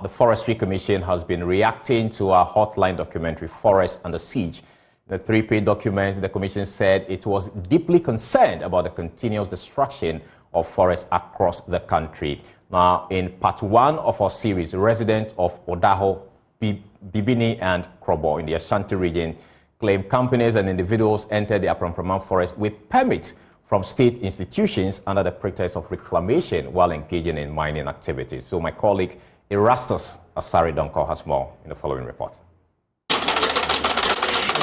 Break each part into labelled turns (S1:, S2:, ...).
S1: Now, the Forestry Commission has been reacting to our hotline documentary, Forests Under Siege. In the 3-page document, the Commission said it was deeply concerned about the continuous destruction of forests across the country. Now, in part 1 of our series, residents of Odaho, Bibini and Krobo in the Ashanti region claim companies and individuals entered the Aprampraman forest with permits from state institutions under the pretext of reclamation while engaging in mining activities. So my colleague Erastus Asari Donko has more in the following report.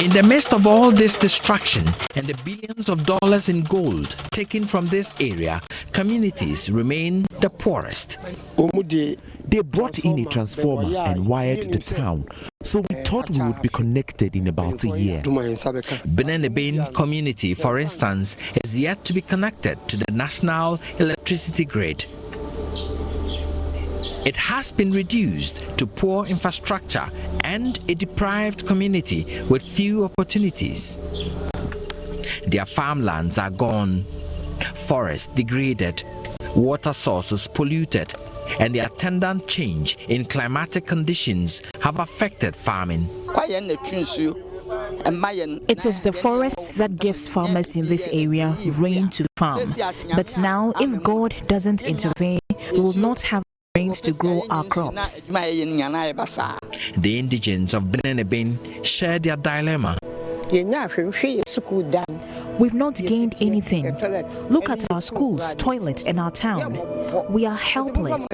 S2: In the midst of all this destruction and the billions of dollars in gold taken from this area, communities remain the poorest.
S3: They brought in a transformer and wired the town, so we thought we would be connected in about a year.
S2: Benenebane community, for instance, is yet to be connected to the national electricity grid. It has been reduced to poor infrastructure and a deprived community with few opportunities. Their farmlands are gone, forests degraded, water sources polluted, and the attendant change in climatic conditions have affected farming.
S4: It is the forest that gives farmers in this area rain to farm. But now, if God doesn't intervene, we will not have rains to grow our crops.
S2: The indigents of Benenebane share their dilemma.
S4: We've not gained anything. Look at our schools, toilets, and our town. We are helpless.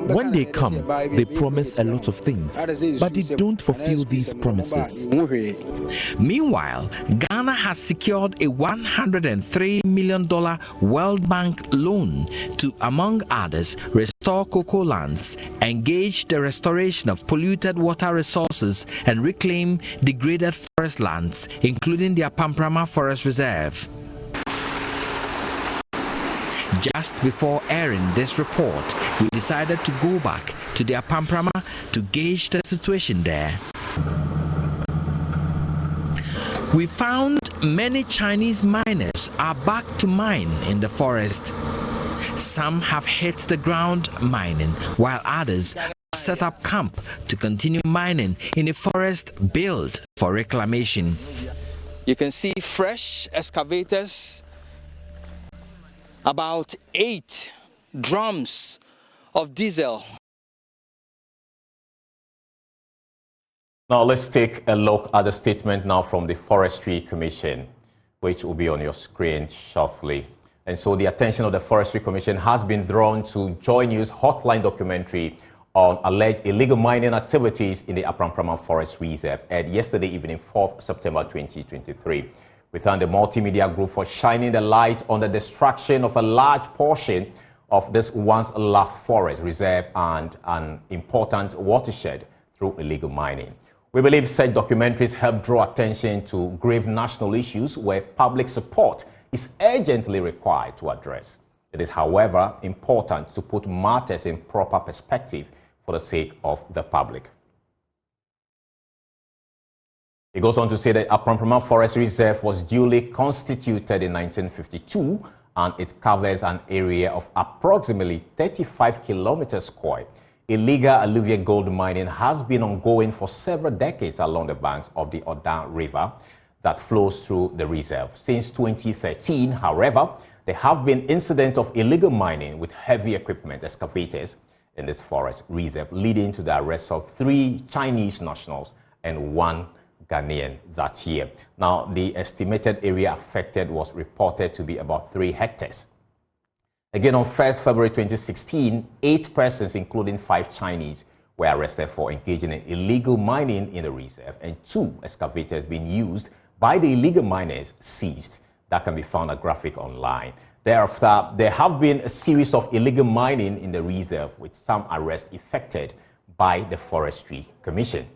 S3: When they come, they promise a lot of things, but they don't fulfill these promises.
S2: Meanwhile, Ghana has secured a $103 million World Bank loan to, among others, restore cocoa lands, engage the restoration of polluted water resources, and reclaim degraded forest lands, including the Apamprama Forest Reserve. Just before airing this report, we decided to go back to the Apamprama to gauge the situation there. We found many Chinese miners are back to mine in the forest. Some have hit the ground mining, while others set up camp to continue mining in a forest built for reclamation.
S5: You can see fresh excavators, about 8 drums of diesel.
S1: Now let's take a look at the statement now from the Forestry Commission, which will be on your screen shortly. And so the attention of the Forestry Commission has been drawn to JoyNews hotline documentary on alleged illegal mining activities in the Aprampraman Forest Reserve aired yesterday evening, 4th September 2023. We thank the multimedia group for shining the light on the destruction of a large portion of this once lush forest reserve and an important watershed through illegal mining. We believe such documentaries help draw attention to grave national issues where public support is urgently required to address. It is, however, important to put matters in proper perspective for the sake of the public. He goes on to say that Aprampraman Forest Reserve was duly constituted in 1952 and it covers an area of approximately 35 kilometers square. Illegal alluvial gold mining has been ongoing for several decades along the banks of the Odan River that flows through the reserve. Since 2013, however, there have been incidents of illegal mining with heavy equipment excavators in this forest reserve, leading to the arrest of 3 Chinese nationals and 1 Ghanaian that year. Now, the estimated area affected was reported to be about 3 hectares. Again, on 1st February 2016, 8 persons, including 5 Chinese, were arrested for engaging in illegal mining in the reserve, and 2 excavators being used by the illegal miners seized. That can be found at graphic online. Thereafter, there have been a series of illegal mining in the reserve, with some arrests effected by the Forestry Commission.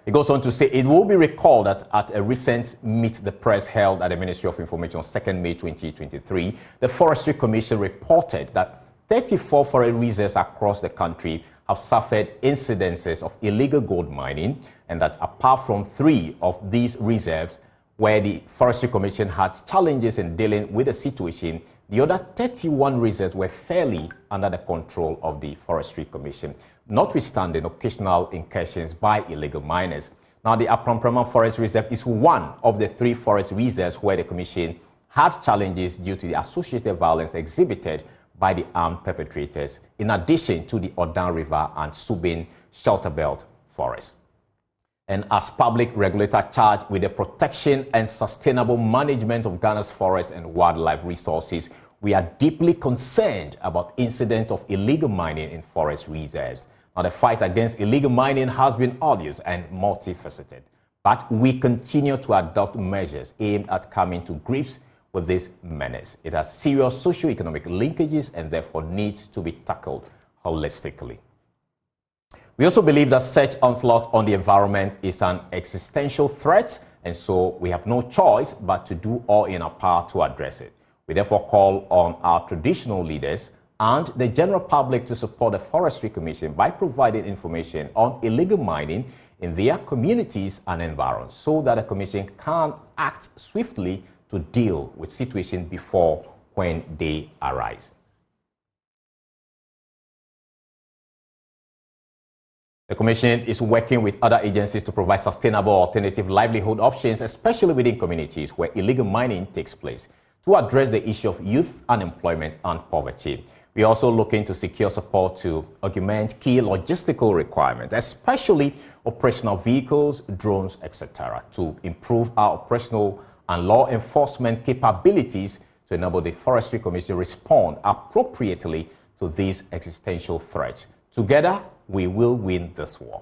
S1: It goes on to say it will be recalled that at a recent Meet the Press held at the Ministry of Information on 2nd May 2023, the Forestry Commission reported that 34 forest reserves across the country have suffered incidences of illegal gold mining, and that apart from 3 of these reserves, where the Forestry Commission had challenges in dealing with the situation, the other 31 reserves were fairly under the control of the Forestry Commission, notwithstanding occasional incursions by illegal miners. Now, the Apramprama Forest Reserve is one of the 3 forest reserves where the Commission had challenges due to the associated violence exhibited by the armed perpetrators, in addition to the Odan River and Subin Shelter Belt Forest. And as public regulator charged with the protection and sustainable management of Ghana's forests and wildlife resources, we are deeply concerned about incidents of illegal mining in forest reserves. Now, the fight against illegal mining has been arduous and multifaceted, but we continue to adopt measures aimed at coming to grips with this menace. It has serious socio-economic linkages and therefore needs to be tackled holistically. We also believe that such onslaught on the environment is an existential threat, and so we have no choice but to do all in our power to address it. We therefore call on our traditional leaders and the general public to support the Forestry Commission by providing information on illegal mining in their communities and environs, so that the Commission can act swiftly to deal with situations before when they arise. The Commission is working with other agencies to provide sustainable alternative livelihood options, especially within communities where illegal mining takes place, to address the issue of youth unemployment and poverty. We are also looking to secure support to augment key logistical requirements, especially operational vehicles, drones, etc., to improve our operational and law enforcement capabilities to enable the Forestry Commission respond appropriately to these existential threats. Together, we will win this war.